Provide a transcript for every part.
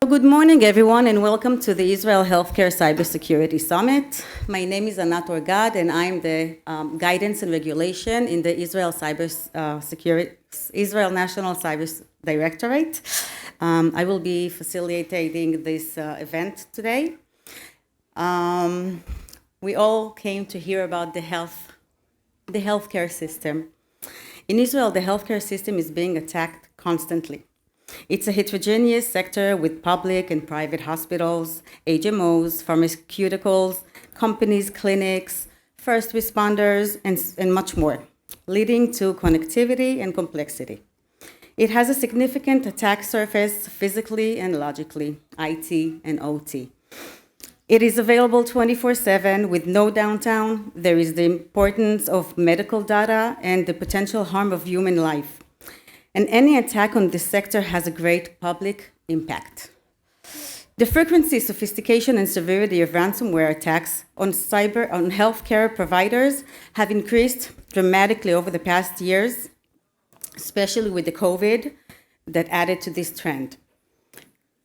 Good morning, everyone, and welcome to the Israel Healthcare Cybersecurity Summit. My name is Anat Orgad, and I'm the Guidance and Regulation in the Israel National Cyber Directorate. I will be facilitating this event today. We all came to hear about the healthcare system. In Israel, the healthcare system is being attacked constantly. It's a heterogeneous sector with public and private hospitals, HMOs, pharmaceuticals, companies, clinics, first responders, and much more, leading to connectivity and complexity. It has a significant attack surface physically and logically, IT and OT. It is available 24/7 with no downtime. There is the importance of medical data and the potential harm of human life. And any attack on this sector has a great public impact. The frequency, sophistication, and severity of ransomware attacks on healthcare providers have increased dramatically over the past years, especially with the COVID that added to this trend.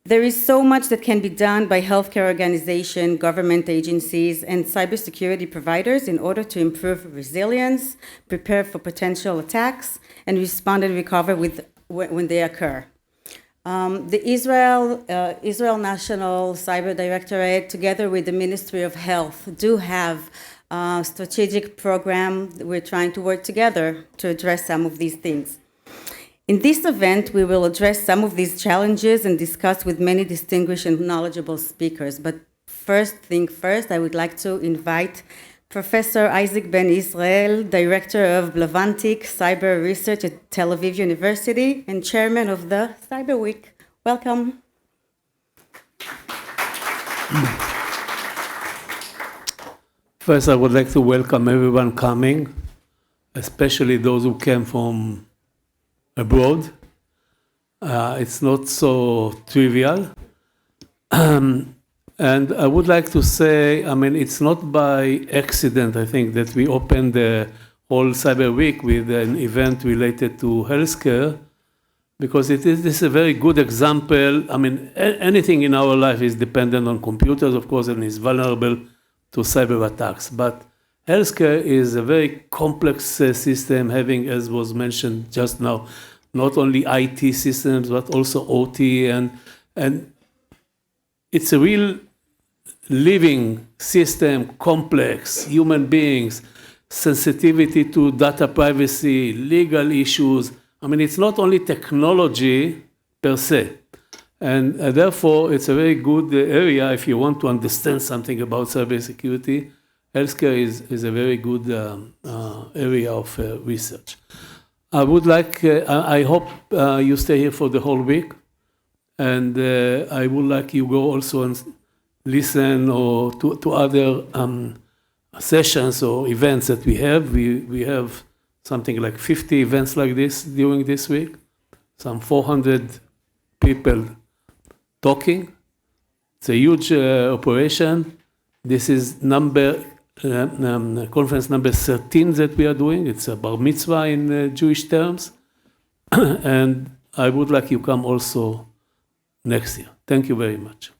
There is so much that can be done by healthcare organizations, government agencies, and cybersecurity providers in order to improve resilience, prepare for potential attacks, and respond and recover when they occur. The Israel National Cyber Directorate, together with the Ministry of Health, do have a strategic program. We're trying to work together to address some of these things. In this event, we will address some of these challenges and discuss with many distinguished and knowledgeable speakers. But first, I would like to invite Professor Isaac Ben Israel, Director of Blavantic Cyber Research at Tel Aviv University and Chairman of the Cyber Week. Welcome. First, I would like to welcome everyone coming, especially those who came from abroad. It's not so trivial. And I would like to say, it's not by accident, I think, that we opened the whole Cyber Week with an event related to healthcare, because this is a very good example. Anything in our life is dependent on computers, of course, and is vulnerable to cyber attacks. But healthcare is a very complex system, having, as was mentioned just now, not only IT systems, but also OT, and it's a real living system, complex, human beings, sensitivity to data privacy, legal issues. It's not only technology per se. And therefore, it's a very good area if you want to understand something about cybersecurity. Healthcare is a very good area of research. I hope you stay here for the whole week. And I would like you go also and listen or to other sessions or events that we have. We have something like 50 events like this during this week. Some 400 people talking. It's a huge operation. This is conference number 13 that we are doing. It's a bar mitzvah in Jewish terms. And I would like you come also next year. Thank you very much.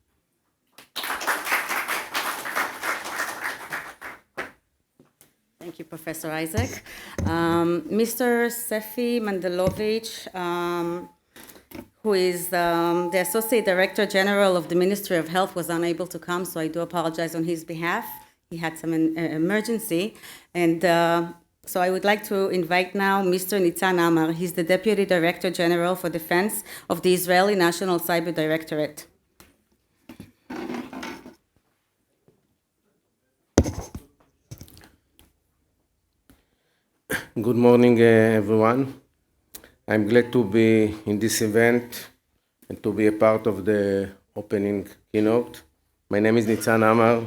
Thank you, Professor Isaac. Mr. Sefi Mandelovich, who is the Associate Director General of the Ministry of Health, was unable to come, so I do apologize on his behalf. He had some emergency. And so I would like to invite now Mr. Nitzan Amar. He's the Deputy Director General for Defense of the Israeli National Cyber Directorate. Good morning, everyone. I'm glad to be in this event and to be a part of the opening keynote. My name is Nitzan Amar.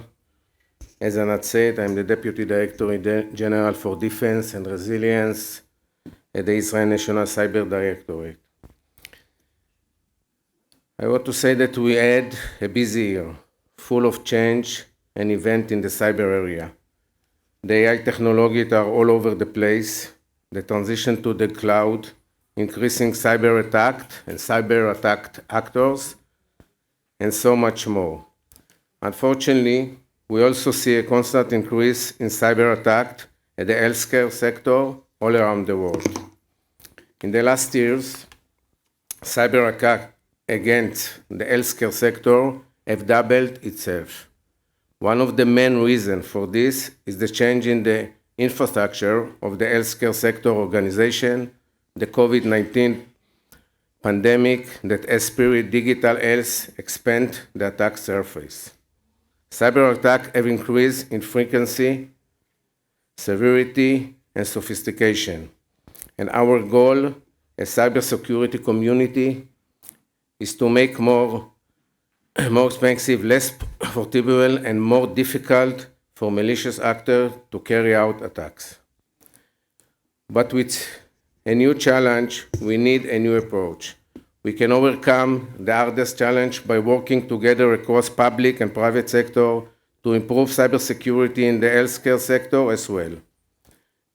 As Anat said, I'm the Deputy Director General for Defense and Resilience at the Israel National Cyber Directorate. I want to say that we had a busy year, full of change and event in the cyber area. The AI technologies are all over the place. The transition to the cloud, increasing cyber attacked and cyber attacked actors, and so much more. Unfortunately, we also see a constant increase in cyber attacks at the healthcare sector all around the world. In the last years, cyber attacks against the healthcare sector have doubled itself. One of the main reasons for this is the change in the infrastructure of the healthcare sector organization, the COVID-19 pandemic that has spurred digital health expand the attack surface. Cyber attacks have increased in frequency, severity, and sophistication. And our goal as cybersecurity community is to make more expensive, less portable, and more difficult for malicious actors to carry out attacks. But with a new challenge, we need a new approach. We can overcome the hardest challenge by working together across public and private sector to improve cybersecurity in the healthcare sector as well.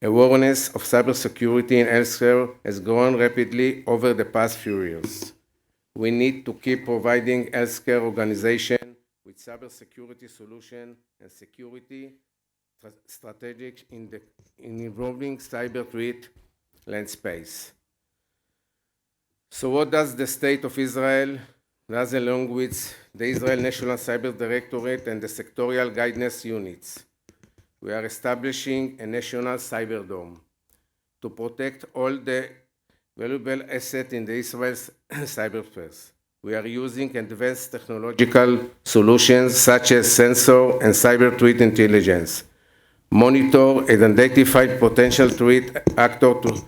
Awareness of cybersecurity in healthcare has grown rapidly over the past few years. We need to keep providing healthcare organizations with cybersecurity solutions and security strategies in evolving cyber threat landscape. So what does the State of Israel does along with the Israel National Cyber Directorate and the sectorial guidance units? We are establishing a national cyber dome to protect all the valuable assets in the Israel's cyberspace. We are using advanced technological solutions such as sensor and cyber threat intelligence, monitor and identify potential threat actors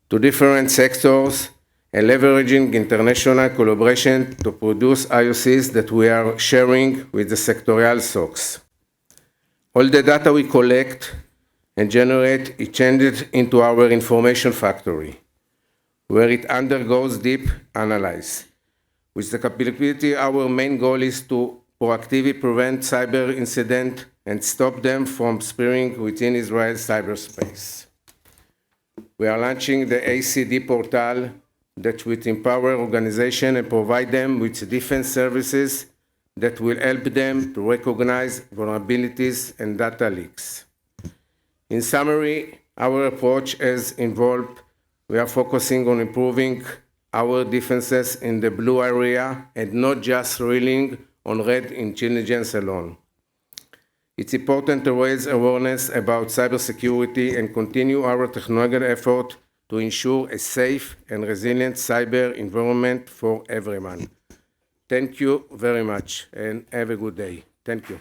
to different sectors, and leveraging international collaboration to produce IOCs that we are sharing with the sectorial SOCs. All the data we collect and generate is changed into our information factory, where it undergoes deep analysis. With the capability, our main goal is to proactively prevent cyber incidents and stop them from spreading within Israel's cyberspace. We are launching the ACD portal that will empower organizations and provide them with defense services that will help them to recognize vulnerabilities and data leaks. In summary, our approach has involved, we are focusing on improving our defenses in the blue area and not just relying on red intelligence alone. It's important to raise awareness about cybersecurity and continue our technological effort to ensure a safe and resilient cyber environment for everyone. Thank you very much and have a good day. Thank you.